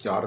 4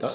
10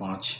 5,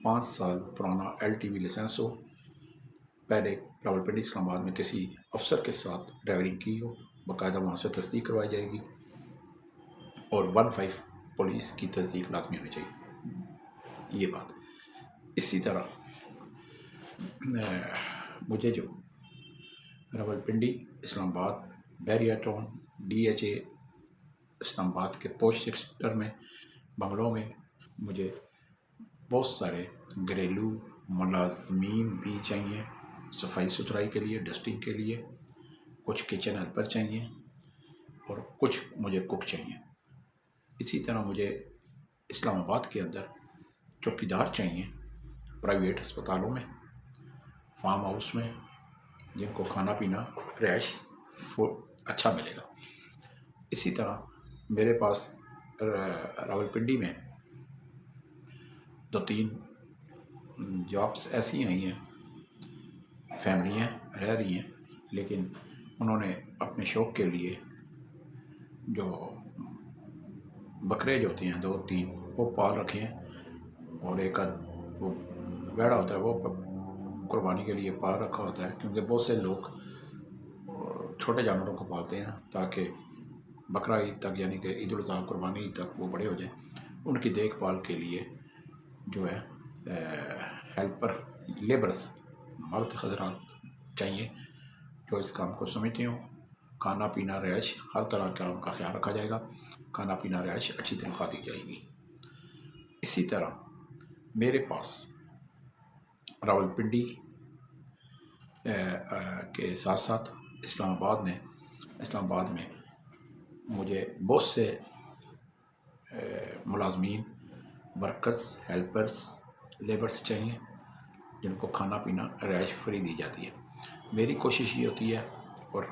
5 سال پرانا LTV licence ہو، پہلے راولپنڈی اسلام آباد میں کسی افسر کے ساتھ ڈرائیونگ کی ہو، باقاعدہ وہاں سے تصدیق کروائی جائے گی، اور 15 پولیس کی تصدیق لازمی ہونی چاہیے، یہ بات۔ اسی طرح مجھے جو راولپنڈی اسلام آباد بیریا ٹاؤن DHA اسلام آباد کے پوش سیکٹر میں بنگلوں میں مجھے بہت سارے گھریلو ملازمین بھی چاہیے، صفائی ستھرائی کے لیے، ڈسٹنگ کے لیے، کچھ کچن ہیلپر چاہیے، اور کچھ مجھے کک چاہیے۔ اسی طرح مجھے اسلام آباد کے اندر چوکیدار چاہیے، پرائیویٹ ہسپتالوں میں، فارم ہاؤس میں، جن کو کھانا پینا رہائش اچھا ملے گا۔ اسی طرح میرے پاس راولپنڈی میں 2-3 جابس ایسی آئی ہیں، فیملیاں رہ رہی ہیں، لیکن انہوں نے اپنے شوق کے لیے جو بکرے جو ہوتے ہیں 2-3 وہ پال رکھے ہیں، اور ایک وہ ویڑا ہوتا ہے وہ قربانی کے لیے پال رکھا ہوتا ہے، کیونکہ بہت سے لوگ چھوٹے جانوروں کو پالتے ہیں تاکہ بقرہ عید تک، یعنی کہ عید الاضحیٰ قربانی عید تک وہ بڑے ہو جائیں۔ ان کی دیکھ بھال کے لیے جو ہے ہیلپر، لیبرس، مرد حضرات چاہیے جو اس کام کو سمجھتے ہوں۔ کھانا پینا رہائش ہر طرح کا ان کا خیال رکھا جائے گا، کھانا پینا رہائش اچھی تنخواہ دی جائے گی۔ اسی طرح میرے پاس راولپنڈی کے ساتھ ساتھ اسلام آباد میں مجھے بہت سے ملازمین، ورکرز، ہیلپرز، لیبرز چاہیے، جن کو کھانا پینا رہائش فری دی جاتی ہے۔ میری کوشش یہ ہوتی ہے، اور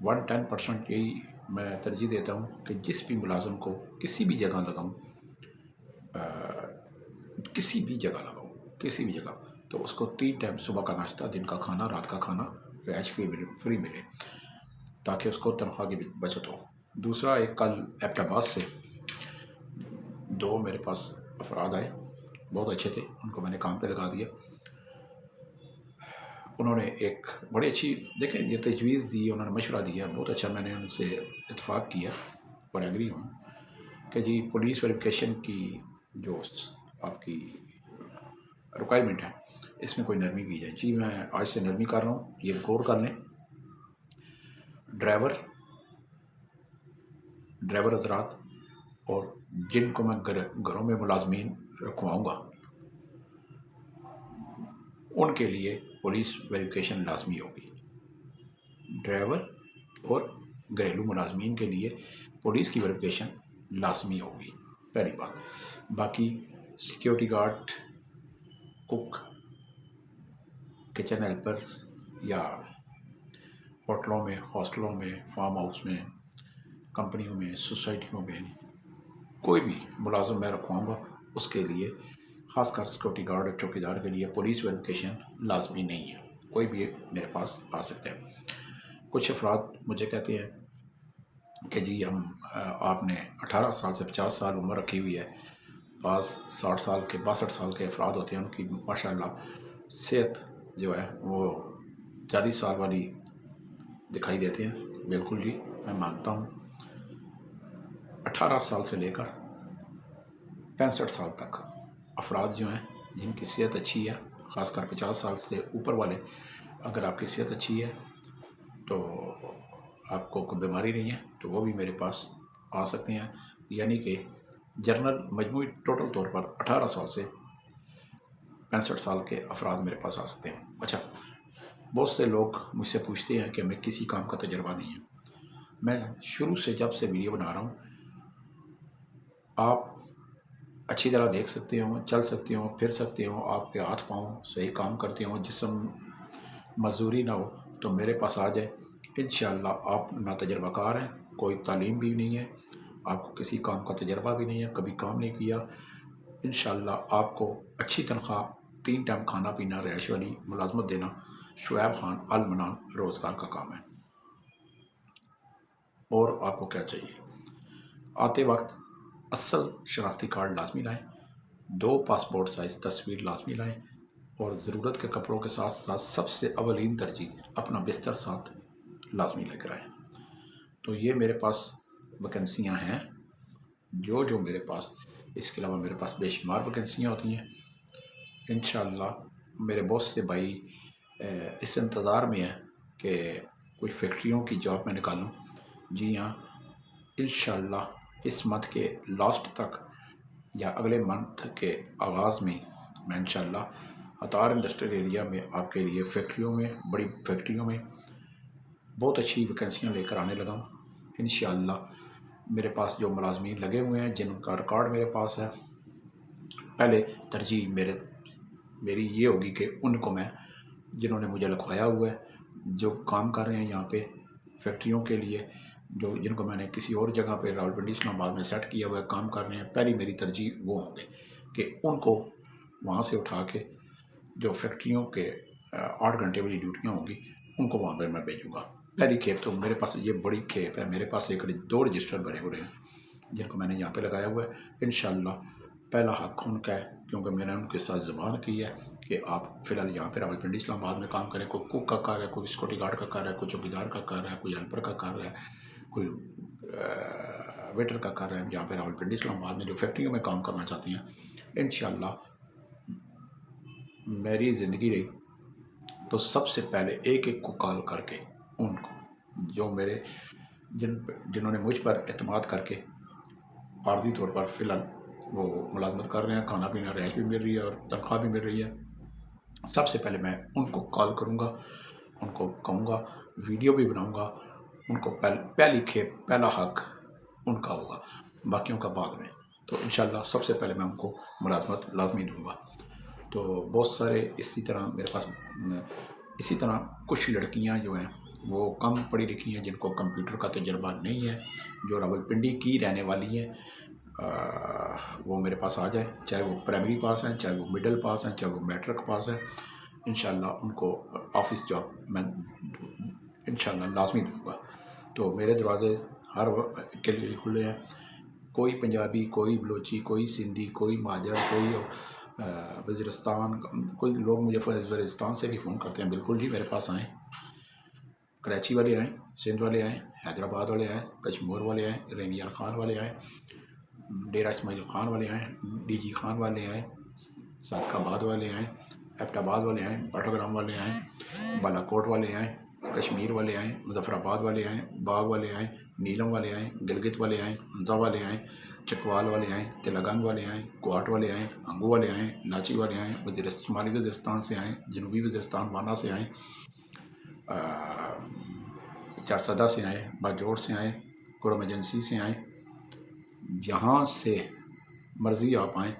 110% یہی میں ترجیح دیتا ہوں کہ جس بھی ملازم کو کسی بھی جگہ لگاؤں، کسی بھی جگہ تو اس کو 3 ٹائم صبح کا ناشتہ، دن کا کھانا، رات کا کھانا رہائش فری ملے، تاکہ اس کو تنخواہ کی بچت ہو۔ دوسرا، ایک کل ایبٹ آباد سے 2 میرے پاس افراد آئے، بہت اچھے تھے، ان کو میں نے کام پہ لگا دیا۔ انہوں نے ایک بڑی اچھی، دیکھیں یہ تجویز دی، انہوں نے مشورہ دیا، بہت اچھا، میں نے ان سے اتفاق کیا اور ایگری ہوں کہ جی پولیس ویریفیکیشن کی جو آپ کی ریکوائرمنٹ ہے، اس میں کوئی نرمی کی جائے۔ جی میں آج سے نرمی کر رہا ہوں، یہ غور کر لیں۔ ڈرائیور حضرات اور جن کو میں گھروں میں ملازمین رکھواؤں گا، ان کے لیے پولیس ویریفیکیشن لازمی ہوگی۔ ڈرائیور اور گھریلو ملازمین کے لیے پولیس کی ویریفیکیشن لازمی ہوگی، پہلی بات۔ باقی security guard, cook, kitchen helpers, یا ہوٹلوں میں، ہاسٹلوں میں، فارم ہاؤس میں، کمپنیوں میں، سوسائٹیوں میں، کوئی بھی ملازم میں رکھواؤں گا، اس کے لیے خاص کر سیکورٹی گارڈ اور چوکیدار کے لیے پولیس ویریفیکیشن لازمی نہیں ہے، کوئی بھی میرے پاس آ سکتا ہے۔ کچھ افراد مجھے کہتے ہیں کہ جی آپ نے 18 سال سے 50 سال عمر رکھی ہوئی ہے، بعض 60 سال کے 62 سال کے افراد ہوتے ہیں، ان کی ماشاءاللہ صحت جو ہے وہ 40 سال والی دکھائی دیتے ہیں۔ بالکل جی، میں مانتا ہوں 18 سال سے لے کر 65 سال تک افراد جو ہیں جن کی صحت اچھی ہے، خاص کر 50 سال سے اوپر والے، اگر آپ کی صحت اچھی ہے تو آپ کو کوئی بیماری نہیں ہے تو وہ بھی میرے پاس آ سکتے ہیں، یعنی کہ جنرل مجموعی ٹوٹل طور پر 18 سال سے 65 سال کے افراد میرے پاس آ سکتے ہیں۔ اچھا، بہت سے لوگ مجھ سے پوچھتے ہیں کہ ہمیں کسی کام کا تجربہ نہیں ہے۔ میں شروع سے جب سے ویڈیو بنا رہا ہوں، آپ اچھی طرح دیکھ سکتے ہوں، چل سکتے ہوں، پھر سکتے ہوں، آپ کے ہاتھ پاؤں صحیح کام کرتے ہوں، جسم مزدوری نہ ہو تو میرے پاس آ جائے۔ انشاءاللہ آپ نا تجربہ کار ہیں، کوئی تعلیم بھی نہیں ہے، آپ کو کسی کام کا تجربہ بھی نہیں ہے، کبھی کام نہیں کیا، انشاءاللہ آپ کو اچھی تنخواہ، 3 ٹائم کھانا پینا رہائش والی ملازمت دینا شعیب خان المنان روزگار کا کام ہے۔ اور آپ کو کیا چاہیے؟ آتے وقت اصل شناختی کارڈ لازمی لائیں، 2 پاسپورٹ سائز تصویر لازمی لائیں اور ضرورت کے کپڑوں کے ساتھ ساتھ سب سے اولین ترجیح اپنا بستر ساتھ لازمی لے کر آئیں۔ تو یہ میرے پاس ویکنسیاں ہیں جو میرے پاس، اس کے علاوہ میرے پاس بے شمار ویکنسیاں ہوتی ہیں۔ انشاءاللہ میرے بہت سے بھائی اس انتظار میں ہیں کہ کوئی فیکٹریوں کی جاب میں نکالوں۔ جی ہاں، انشاءاللہ اس منتھ کے لاسٹ تک یا اگلے منتھ کے آغاز میں انشاءاللہ عطار انڈسٹریل ایریا میں آپ کے لیے فیکٹریوں میں، بڑی فیکٹریوں میں بہت اچھی ویکنسیاں لے کر آنے لگا ہوں۔ انشاءاللہ میرے پاس جو ملازمین لگے ہوئے ہیں جن کا ریکارڈ میرے پاس ہے، پہلے ترجیح میری یہ ہوگی کہ ان کو میں، جنہوں نے مجھے لکھوایا ہوا ہے، جو کام کر رہے ہیں یہاں پہ فیکٹریوں کے لیے، جن کو میں نے کسی اور جگہ پہ راولپنڈی اسلام آباد میں سیٹ کیا ہوا ہے، کام کر رہے ہیں، پہلی میری ترجیح وہ ہوں گے کہ ان کو وہاں سے اٹھا کے جو فیکٹریوں کے 8 گھنٹے والی ڈیوٹیاں ہوں گی ان کو وہاں پہ میں بھیجوں گا۔ پہلی کھیپ تو میرے پاس یہ بڑی کھیپ ہے، میرے پاس 2 رجسٹر بھرے ہوئے ہیں جن کو میں نے یہاں پہ لگایا ہوا ہے۔ انشاءاللہ پہلا حق ان کا ہے، کیونکہ میں نے ان کے ساتھ زبان کی ہے کہ آپ فی الحال یہاں پہ راولپنڈی اسلام آباد میں کام کریں۔ کوئی کوک کا کار ہے، کوئی سیکورٹی گارڈ کا کار ہے، کوئی چوکیدار کا کار ہے، کوئی ہیلپر کا کار ہے، کوئی ویٹر کا کار ہے، یہاں پہ راولپنڈی اسلام آباد میں جو فیکٹریوں میں کام کرنا چاہتی ہیں۔ انشاءاللہ میری زندگی رہی تو سب سے پہلے ایک کو کال کر کے ان کو، جو میرے جنہوں نے مجھ پر اعتماد کر کے عارضی طور پر فی الحال وہ ملازمت کر رہے ہیں، کھانا پینا رہائش بھی مل رہی ہے اور تنخواہ بھی مل رہی ہے، سب سے پہلے میں ان کو کال کروں گا، ان کو کہوں گا، ویڈیو بھی بناؤں گا، ان کو پہلی کھیپ پہلا حق ان کا ہوگا، باقیوں کا بعد میں۔ تو انشاءاللہ سب سے پہلے میں ان کو ملازمت لازمی دوں گا۔ تو بہت سارے اسی طرح میرے پاس اسی طرح کچھ لڑکیاں جو ہیں وہ کم پڑھی لکھی ہیں، جن کو کمپیوٹر کا تجربہ نہیں ہے، جو راولپنڈی کی رہنے والی ہیں، وہ میرے پاس آ جائیں، چاہے وہ پرائمری پاس ہیں، چاہے وہ مڈل پاس ہیں، چاہے وہ میٹرک پاس ہیں۔ انشاءاللہ ان کو آفس جاب میں انشاءاللہ لازمی دوں گا۔ تو میرے دروازے ہر وقت کے لیے کھلے ہیں۔ کوئی پنجابی، کوئی بلوچی، کوئی سندھی، کوئی مہاجر، کوئی وزیرستان، کوئی لوگ مجھے وزیرستان سے بھی فون کرتے ہیں، بالکل جی میرے پاس آئیں، کراچی والے آئیں، سندھ والے آئیں، حیدرآباد والے آئیں، کشمور والے آئیں، رینیال خان والے آئیں، ڈیرہ اسماعیل خان والے آئیں، ڈی جی خان والے آئیں، صادق آباد والے آئیں، ایبٹ آباد والے آئیں، بٹگرام والے آئیں، بالا کوٹ والے آئیں، کشمیر والے آئیں، مظفر آباد والے آئیں، باغ والے آئیں، نیلم والے آئیں، گلگت والے آئیں، ہنزا والے آئیں، چکوال والے آئیں، تلنگانگ والے آئیں، کوٹ والے آئیں، انگو والے آئیں، لاچی والے آئیں، شمالی وزیرستان سے آئیں، جنوبی وزیرستان وانا سے آئیں، چارسدہ سے آئیں، باجوڑ سے آئیں، کرم ایجنسی سے آئیں، جہاں سے مرضی آپ آئیں،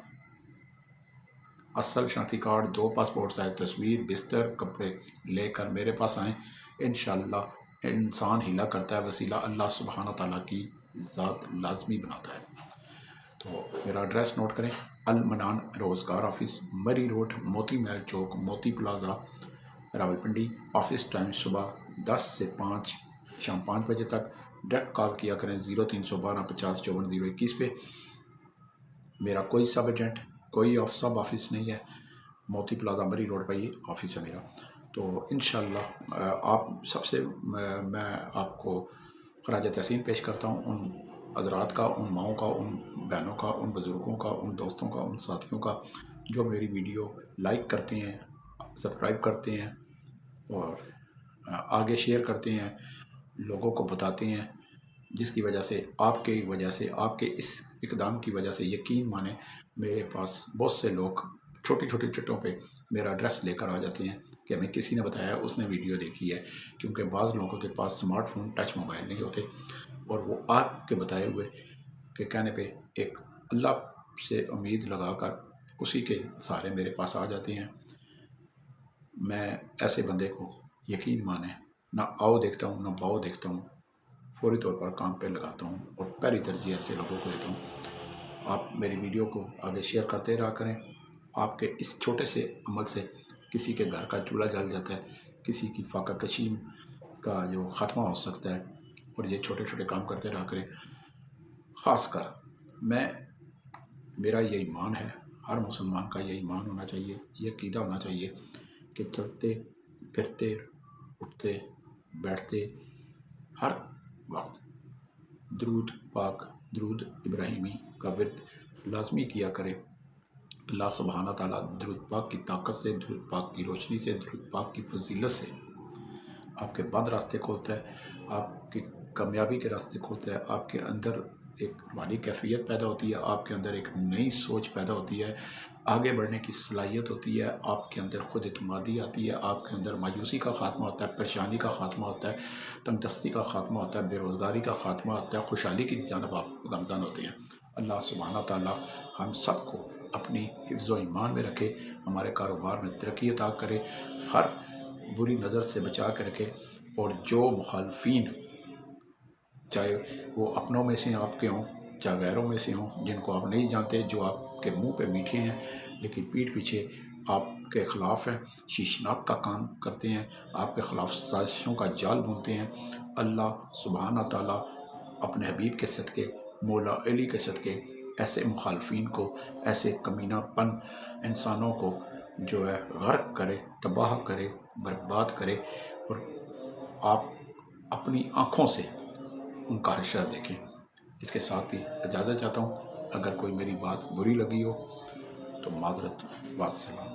اصل شناختی کارڈ، 2 پاسپورٹ سائز تصویر، بستر، کپڑے لے کر میرے پاس آئیں۔ انشاءاللہ انسان ہیلا کرتا ہے، وسیلہ اللہ سبحانہ تعالیٰ کی ذات لازمی بناتا ہے۔ تو میرا ایڈریس نوٹ کریں، المنان روزگار آفس، مری روڈ، موتی محل چوک، موتی پلازا، راولپنڈی۔ آفس ٹائم صبح 10 سے 5، شام 5 بجے تک۔ ڈائریکٹ کال کیا کریں 0312 50 54 021 پہ۔ میرا کوئی سب ایجنٹ، کوئی سب آفس نہیں ہے، موتی پلازا مری روڈ پہ ہی آفس ہے میرا۔ تو انشاءاللہ آپ سب سے میں آپ کو خراج تحسین پیش کرتا ہوں، ان حضرات کا، ان ماؤں کا، ان بہنوں کا، ان بزرگوں کا، ان دوستوں کا، ان ساتھیوں کا جو میری ویڈیو لائک کرتے ہیں، سبسکرائب کرتے ہیں اور آگے شیئر کرتے ہیں، لوگوں کو بتاتے ہیں، جس کی وجہ سے آپ کے اس اقدام کی وجہ سے یقین مانیں میرے پاس بہت سے لوگ چھوٹی چھوٹی چٹوں پہ میرا ایڈریس لے کر آ جاتے ہیں کہ ہمیں کسی نے بتایا، اس نے ویڈیو دیکھی ہے، کیونکہ بعض لوگوں کے پاس سمارٹ فون، ٹچ موبائل نہیں ہوتے، اور وہ آپ کے بتائے ہوئے کہ کہنے پہ ایک اللہ سے امید لگا کر اسی کے سہارے میرے پاس آ جاتے ہیں۔ میں ایسے بندے کو یقین مانیں نہ آؤ دیکھتا ہوں، نہ باؤ دیکھتا ہوں، فوری طور پر کام پہ لگاتا ہوں اور پہلی ترجیح ایسے لوگوں کو دیتا ہوں۔ آپ میری ویڈیو کو آگے شیئر کرتے رہا کریں۔ آپ کے اس چھوٹے سے عمل سے کسی کے گھر کا چولہا جل جاتا ہے، کسی کی فاقہ کشی کا جو خاتمہ ہو سکتا ہے، اور یہ چھوٹے چھوٹے کام کرتے رہا کریں۔ خاص کر میرا یہ ایمان ہے، ہر مسلمان کا یہ ایمان ہونا چاہیے، یہ عقیدہ ہونا چاہیے کہ چلتے پھرتے اٹھتے بیٹھتے ہر وقت درود پاک، درود ابراہیمی کا ورد لازمی کیا کرے۔ اللہ سبحانہ تعالیٰ درود پاک کی طاقت سے، درود پاک کی روشنی سے، درود پاک کی فضیلت سے آپ کے بند راستے کھولتا ہے، آپ کی کامیابی کے راستے کھولتا ہے، آپ کے اندر ایک روحانی کیفیت پیدا ہوتی ہے، آپ کے اندر ایک نئی سوچ پیدا ہوتی ہے، آگے بڑھنے کی صلاحیت ہوتی ہے، آپ کے اندر خود اعتمادی آتی ہے، آپ کے اندر مایوسی کا خاتمہ ہوتا ہے، پریشانی کا خاتمہ ہوتا ہے، تنگ دستی کا خاتمہ ہوتا ہے، بے روزگاری کا خاتمہ ہوتا ہے، خوشحالی کی جانب آپ گامزن ہوتے ہیں۔ اللہ سبحانہ تعالیٰ ہم سب کو اپنی حفظ و ایمان میں رکھے، ہمارے کاروبار میں ترقی عطا کرے، ہر بری نظر سے بچا کے رکھے، اور جو مخالفین چاہے وہ اپنوں میں سے آپ کے ہوں چاہے غیروں میں سے ہوں، جن کو آپ نہیں جانتے، جو آپ کے منہ پہ میٹھے ہیں لیکن پیٹھ پیچھے آپ کے خلاف ہیں، شیشناک کا کام کرتے ہیں، آپ کے خلاف سازشوں کا جال بنتے ہیں، اللہ سبحانہ تعالیٰ اپنے حبیب کے صدقے، مولا علی کے صدقے ایسے مخالفین کو، ایسے کمینہ پن انسانوں کو جو ہے غرق کرے، تباہ کرے، برباد کرے، اور آپ اپنی آنکھوں سے ان کا حشر دیکھیں۔ اس کے ساتھ ہی اجازت چاہتا ہوں، اگر کوئی میری بات بری لگی ہو تو معذرت، والسلام۔